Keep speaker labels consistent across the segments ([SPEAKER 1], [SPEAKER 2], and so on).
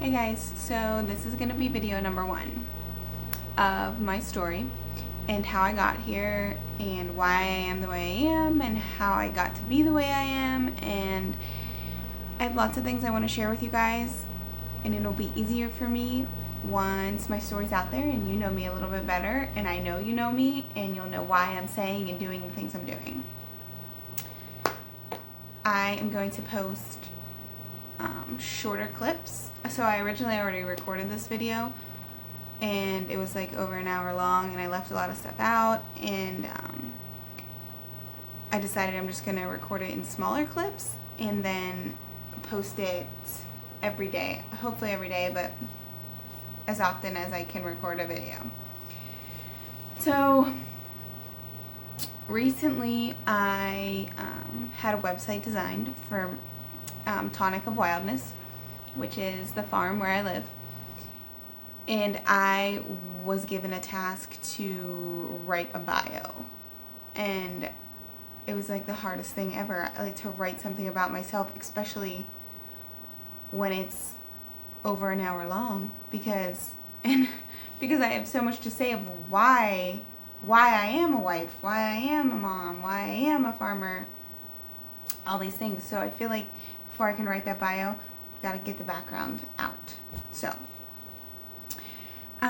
[SPEAKER 1] Hey guys, so this is going to be video number 1 of my story and how I got here and why I am the way I am and how I got to be the way I am, and I have lots of things I want to share with you guys, and it'll be easier for me once my story's out there and you know me a little bit better and I know you know me and you'll know why I'm saying and doing the things I'm doing. I am going to post shorter clips. So I originally already recorded this video and it was like over an hour long and I left a lot of stuff out, and I decided I'm just going to record it in smaller clips and then post it every day, hopefully every day, but as often as I can record a video. So recently I had a website designed for Tonic of Wildness, which is the farm where I live, and I was given a task to write a bio, and it was like the hardest thing ever. I like to write something about myself, especially when it's over an hour long, because I have so much to say of why I am a wife, why I am a mom, why I am a farmer, all these things. So I feel like before I can write that bio, I've got to get the background out. So it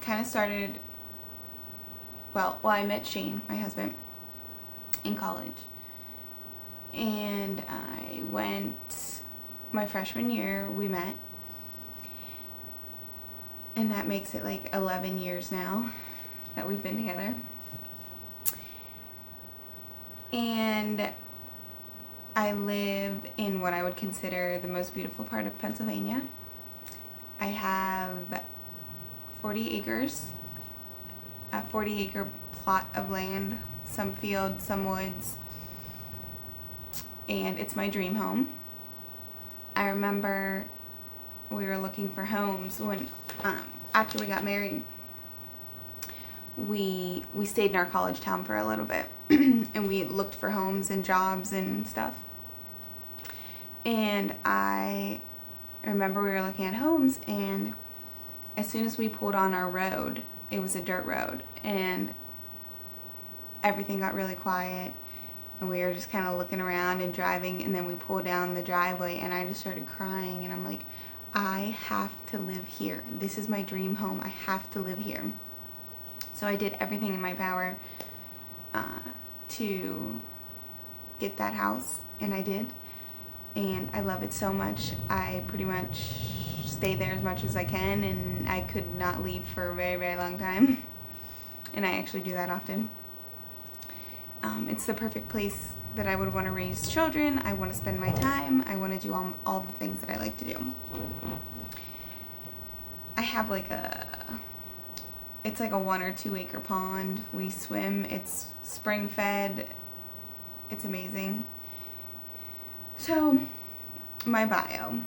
[SPEAKER 1] kind of started, well, I met Shane, my husband, in college, and I went my freshman year, we met, and that makes it like 11 years now that we've been together. And I live in what I would consider the most beautiful part of Pennsylvania. I have 40 acres, a 40-acre plot of land, some fields, some woods, and it's my dream home. I remember we were looking for homes when, after we got married, we stayed in our college town for a little bit and we looked for homes and jobs and stuff. And I remember we were looking at homes, and as soon as we pulled on our road, it was a dirt road, and everything got really quiet, and we were just kind of looking around and driving, and then we pulled down the driveway and I just started crying, and I'm like, I have to live here. This is my dream home. I have to live here. So I did everything in my power to get that house, and I did, and I love it so much. I pretty much stay there as much as I can, and I could not leave for a very, very long time, and I actually do that often. It's the perfect place that I would want to raise children. I want to spend my time. I want to do all the things that I like to do. I have it's like a 1 or 2 acre pond. We swim. It's spring fed. It's amazing. So, my bio.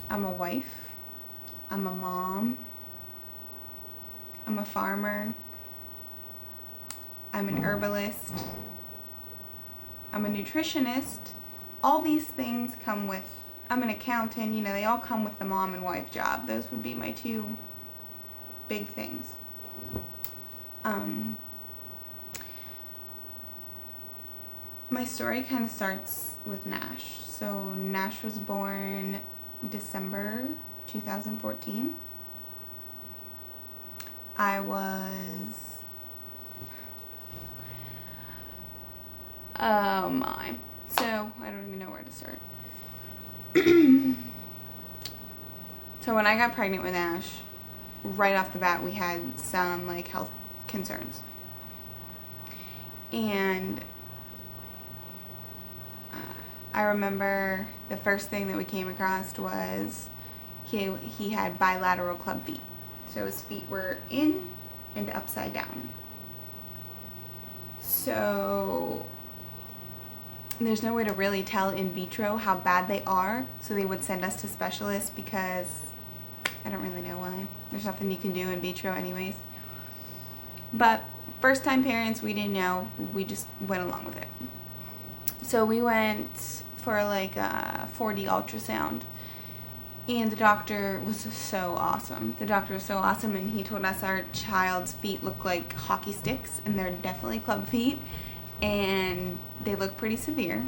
[SPEAKER 1] I'm a wife. I'm a mom. I'm a farmer. I'm an herbalist. I'm a nutritionist. All these things come with, I'm an accountant, they all come with the mom and wife job. Those would be my 2 big things. My story kind of starts with Nash. So Nash was born December 2014. I was, oh my, so I don't even know where to start. So when I got pregnant with Nash, right off the bat we had some health concerns, and I remember the first thing that we came across was he had bilateral club feet, so his feet were in and upside down. So there's no way to really tell in vitro how bad they are, so they would send us to specialists because I don't really know why. There's nothing you can do in vitro anyways. But first time parents, we didn't know. We just went along with it. So we went for like a 4D ultrasound. And the doctor was so awesome. The doctor was so awesome, and he told us our child's feet look like hockey sticks, and they're definitely club feet, and they look pretty severe.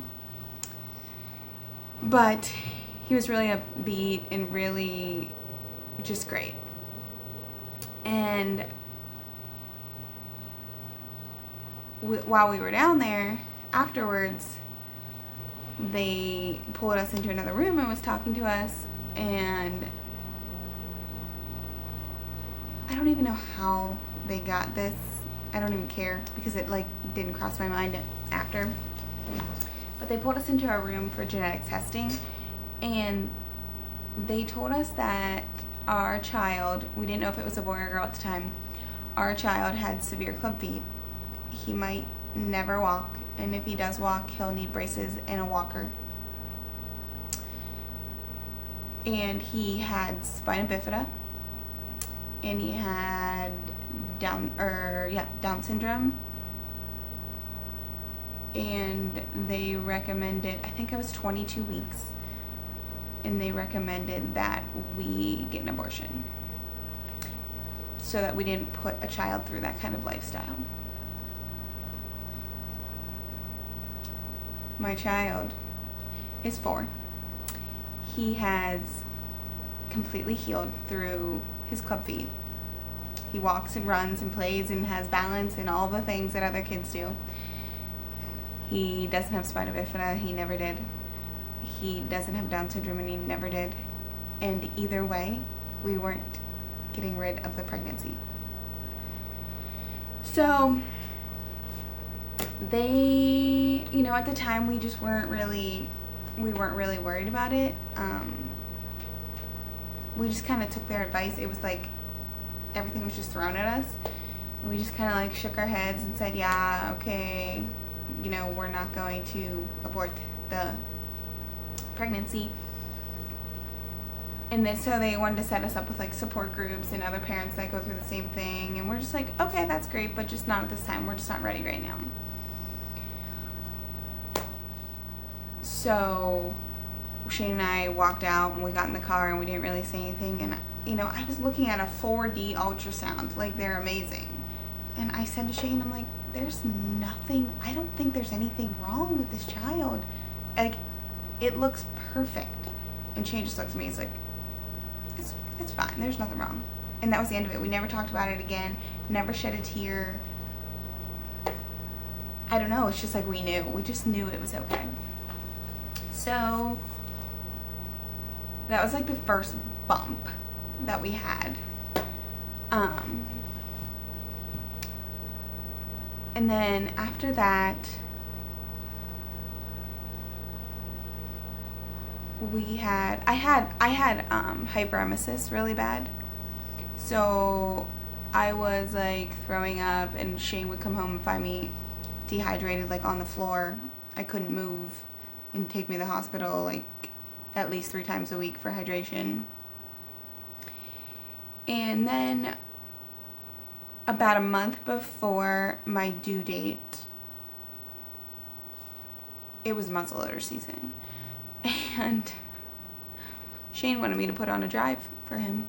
[SPEAKER 1] But he was really upbeat and really just great. And while we were down there, afterwards, they pulled us into another room and was talking to us. And I don't even know how they got this. I don't even care, because it like didn't cross my mind after. But they pulled us into a room for genetic testing, and they told us that our child, we didn't know if it was a boy or girl at the time, our child had severe club feet. He might never walk, and if he does walk, he'll need braces and a walker. And he had spina bifida, and he had Down syndrome. And they recommended, I think it was 22 weeks, and they recommended that we get an abortion so that we didn't put a child through that kind of lifestyle. My child is 4. He has completely healed through his club feet. He walks and runs and plays and has balance and all the things that other kids do. He doesn't have spina bifida. He never did. He doesn't have Down syndrome, and he never did. And either way, we weren't getting rid of the pregnancy. So they, at the time we just weren't really worried about it. We just kind of took their advice. It was like everything was just thrown at us. And we just kind of like shook our heads and said, yeah, okay, we're not going to abort the pregnancy. And then so they wanted to set us up with like support groups and other parents that go through the same thing. And we're just like, okay, that's great, but just not at this time. We're just not ready right now. So Shane and I walked out, and we got in the car, and we didn't really say anything. And I was looking at a 4D ultrasound, like they're amazing. And I said to Shane, I'm like, there's nothing, I don't think there's anything wrong with this child. Like, it looks perfect. And Shane just looks at me, he's like, it's fine, there's nothing wrong. And that was the end of it. We never talked about it again, never shed a tear. I don't know, it's just like we just knew it was okay. So that was like the first bump that we had. And then after that, I had hyperemesis really bad. So I was like throwing up, and Shane would come home and find me dehydrated, like on the floor. I couldn't move, and take me to the hospital like at least 3 times a week for hydration. And then about a month before my due date, it was muzzleloader season, and Shane wanted me to put on a drive for him.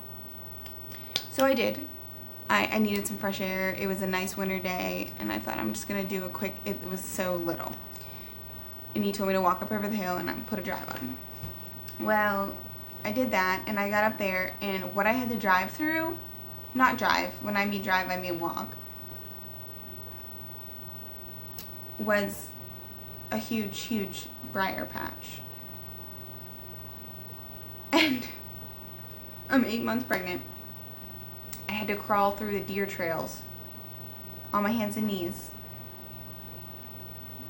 [SPEAKER 1] So I did. I needed some fresh air. It was a nice winter day, and I thought I'm just gonna do a quick, it was so little. And he told me to walk up over the hill and I put a drive on. Well, I did that, and I got up there, and what I had to drive through, not drive, when I mean drive, I mean walk, was a huge, huge briar patch. And I'm 8 months pregnant. I had to crawl through the deer trails on my hands and knees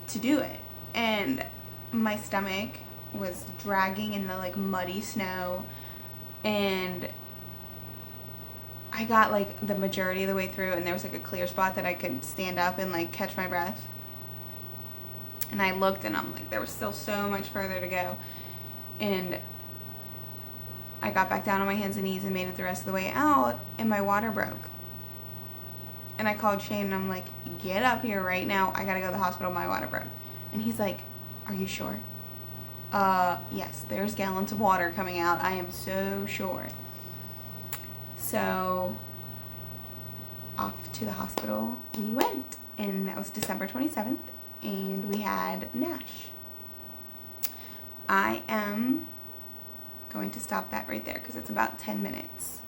[SPEAKER 1] to do it. And my stomach was dragging in the like muddy snow, and I got like the majority of the way through, and there was like a clear spot that I could stand up and like catch my breath. And I looked, and I'm like, there was still so much further to go. And I got back down on my hands and knees and made it the rest of the way out, and my water broke. And I called Shane, and I'm like, get up here right now. I gotta go to the hospital. My water broke. And he's like, are you sure? Yes, there's gallons of water coming out. I am so sure. So off to the hospital we went, and that was December 27th, and we had NASH. I am going to stop that right there because it's about 10 minutes.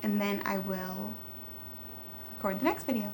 [SPEAKER 1] And then I will record the next video.